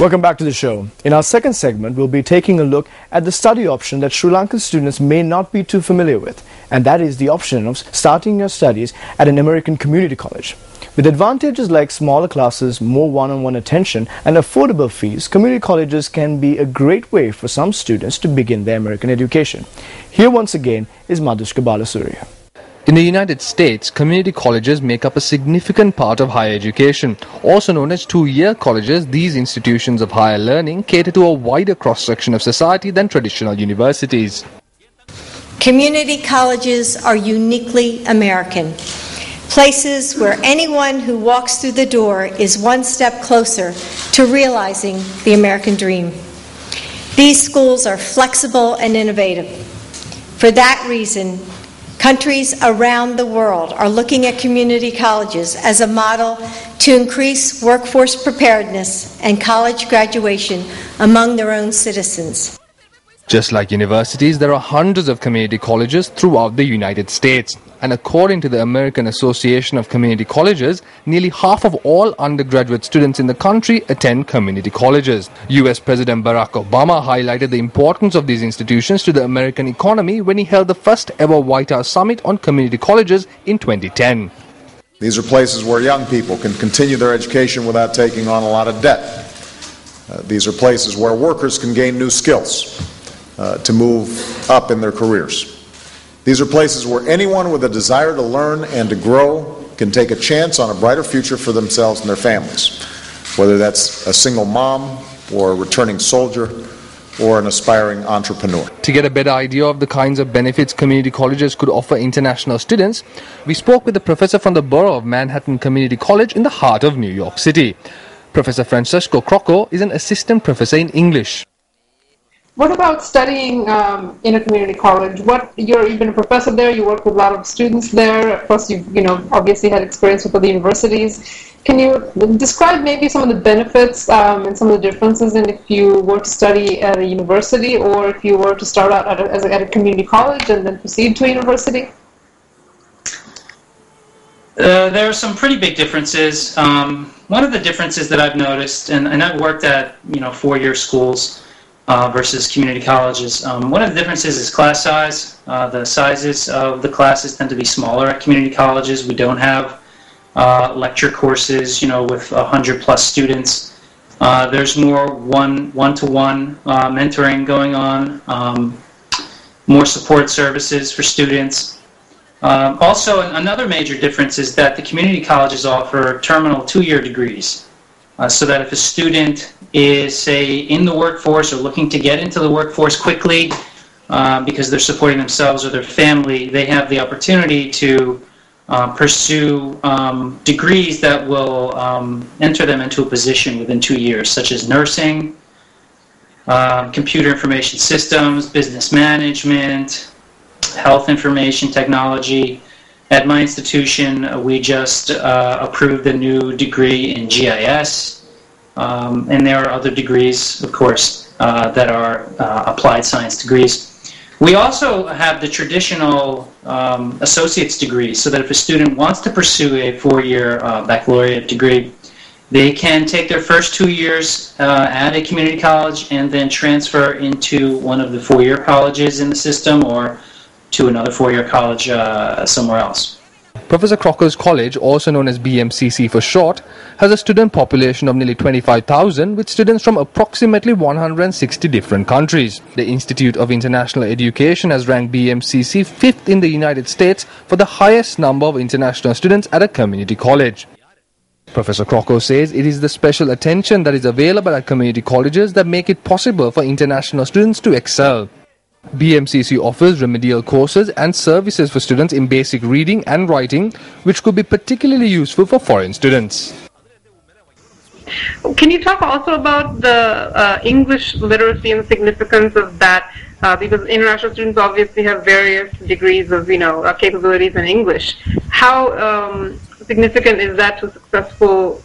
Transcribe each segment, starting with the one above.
Welcome back to the show. In our second segment, we'll be taking a look at the study option that Sri Lankan students may not be too familiar with, and that is the option of starting your studies at an American community college. With advantages like smaller classes, more one-on-one attention, and affordable fees, community colleges can be a great way for some students to begin their American education. Here once again is Madhushka Balasurya. In the United States, community colleges make up a significant part of higher education. Also known as two-year colleges, these institutions of higher learning cater to a wider cross-section of society than traditional universities. Community colleges are uniquely American. Places where anyone who walks through the door is one step closer to realizing the American dream. These schools are flexible and innovative. For that reason, countries around the world are looking at community colleges as a model to increase workforce preparedness and college graduation among their own citizens. Just like universities, there are hundreds of community colleges throughout the United States. And according to the American Association of Community Colleges, nearly half of all undergraduate students in the country attend community colleges. US President Barack Obama highlighted the importance of these institutions to the American economy when he held the first ever White House Summit on community colleges in 2010. These are places where young people can continue their education without taking on a lot of debt. These are places where workers can gain new skills to move up in their careers. These are places where anyone with a desire to learn and to grow can take a chance on a brighter future for themselves and their families, whether that's a single mom or a returning soldier or an aspiring entrepreneur. To get a better idea of the kinds of benefits community colleges could offer international students, we spoke with a professor from the Borough of Manhattan Community College in the heart of New York City. Professor Francesco Crocco is an assistant professor in English. What about studying in a community college? You've been a professor there. You work with a lot of students there. Of course, you've obviously had experience with other universities. Can you describe maybe some of the benefits and some of the differences in if you were to study at a university or if you were to start out at a community college and then proceed to a university? There are some pretty big differences. One of the differences that I've noticed, and I've worked at four-year schools versus community colleges. One of the differences is class size. The sizes of the classes tend to be smaller at community colleges. We don't have lecture courses, with 100+ students. There's more one-to-one mentoring going on, more support services for students. Also, another major difference is that the community colleges offer terminal 2-year degrees, so that if a student is, say, in the workforce or looking to get into the workforce quickly because they're supporting themselves or their family, they have the opportunity to pursue degrees that will enter them into a position within 2 years, such as nursing, computer information systems, business management, health information technology. At my institution, we just approved a new degree in GIS. And there are other degrees, of course, that are applied science degrees. We also have the traditional associate's degrees, so that if a student wants to pursue a 4-year baccalaureate degree, they can take their first 2 years at a community college and then transfer into one of the 4-year colleges in the system or to another 4-year college somewhere else. Professor Crocco's college, also known as BMCC for short, has a student population of nearly 25,000 with students from approximately 160 different countries. The Institute of International Education has ranked BMCC 5th in the United States for the highest number of international students at a community college. Professor Crocco says it is the special attention that is available at community colleges that make it possible for international students to excel. BMCC offers remedial courses and services for students in basic reading and writing, which could be particularly useful for foreign students. Can you talk also about the English literacy and the significance of that? Because international students obviously have various degrees of, capabilities in English. How significant is that to successful,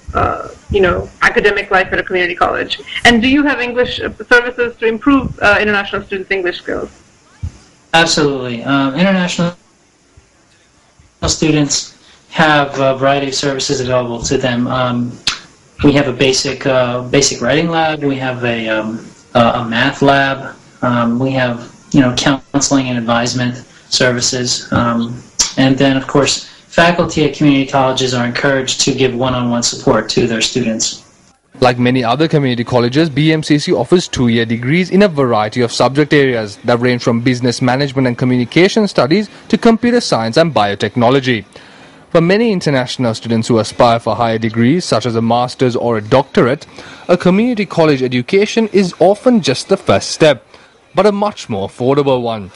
academic life at a community college? And do you have English services to improve international students' English skills? Absolutely. International students have a variety of services available to them. We have a basic writing lab. We have a math lab. We have counseling and advisement services, and then of course faculty at community colleges are encouraged to give one-on-one support to their students. Like many other community colleges, BMCC offers 2-year degrees in a variety of subject areas that range from business management and communication studies to computer science and biotechnology. For many international students who aspire for higher degrees, such as a master's or a doctorate, a community college education is often just the first step, but a much more affordable one.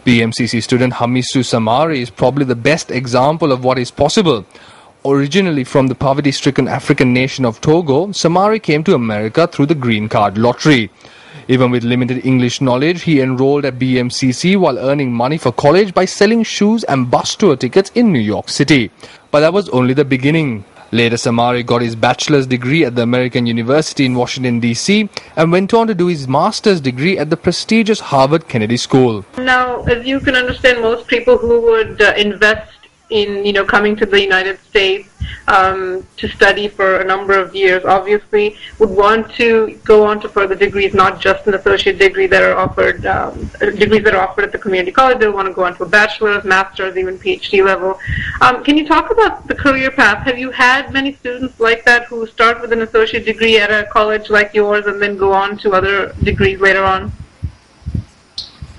BMCC student Hamisu Samari is probably the best example of what is possible. Originally from the poverty-stricken African nation of Togo, Samari came to America through the green card lottery. Even with limited English knowledge, he enrolled at BMCC while earning money for college by selling shoes and bus tour tickets in New York City. But that was only the beginning. Later, Samari got his bachelor's degree at the American University in Washington, D.C. and went on to do his master's degree at the prestigious Harvard Kennedy School. Now, as you can understand, most people who would invest in coming to the United States to study for a number of years obviously would want to go on to further degrees, not just an associate degree that are offered, degrees that are offered at the community college. They want to go on to a bachelor's, master's, even PhD level. Can you talk about the career path? Have you had many students like that who start with an associate degree at a college like yours and then go on to other degrees later on?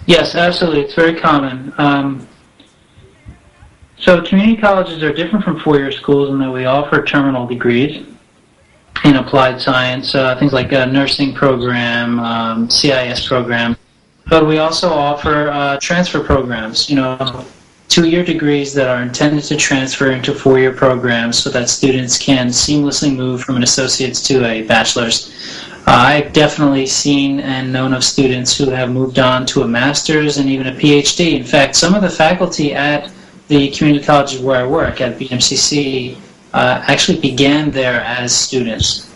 Yes, absolutely. It's very common. So community colleges are different from four-year schools in that we offer terminal degrees in applied science, things like a nursing program, CIS program. But we also offer transfer programs, 2-year degrees that are intended to transfer into four-year programs so that students can seamlessly move from an associate's to a bachelor's. I've definitely seen and known of students who have moved on to a master's and even a PhD. In fact, some of the faculty at the community colleges where I work at BMCC actually began there as students.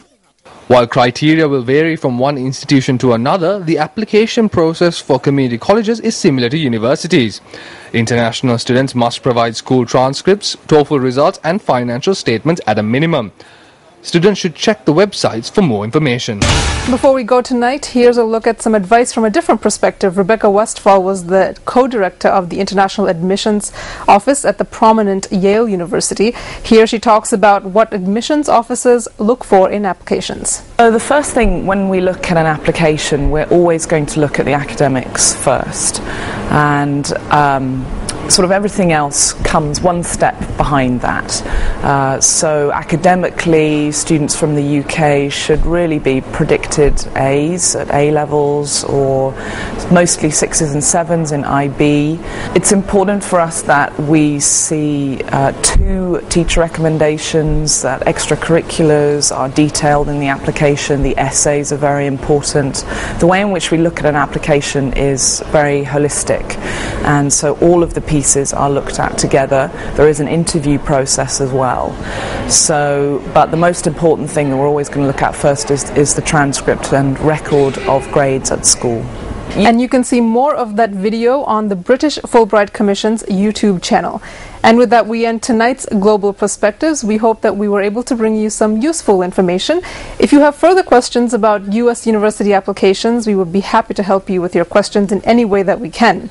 While criteria will vary from one institution to another, the application process for community colleges is similar to universities. International students must provide school transcripts, TOEFL results and financial statements at a minimum. Students should check the websites for more information. Before we go tonight, here's a look at some advice from a different perspective. Rebecca Westphal was the co-director of the International Admissions Office at the prominent Yale University. Here she talks about what admissions officers look for in applications. The first thing when we look at an application, we're always going to look at the academics first. And sort of everything else comes one step behind that. So academically, students from the UK should really be predicted A's at A levels or mostly 6s and 7s in IB. It's important for us that we see 2 teacher recommendations, that extracurriculars are detailed in the application, the essays are very important. The way in which we look at an application is very holistic, and so all of the pieces are looked at together. There is an interview process as well. But the most important thing that we're always going to look at first is the transcript and record of grades at school. And you can see more of that video on the British Fulbright Commission's YouTube channel. And with that, we end tonight's Global Perspectives. We hope that we were able to bring you some useful information. If you have further questions about U.S. university applications, we would be happy to help you with your questions in any way that we can.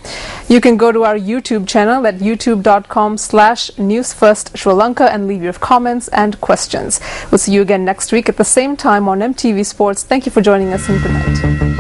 You can go to our YouTube channel at youtube.com/newsfirstsri Lanka and leave your comments and questions. We'll see you again next week at the same time on MTV Sports. Thank you for joining us and good night.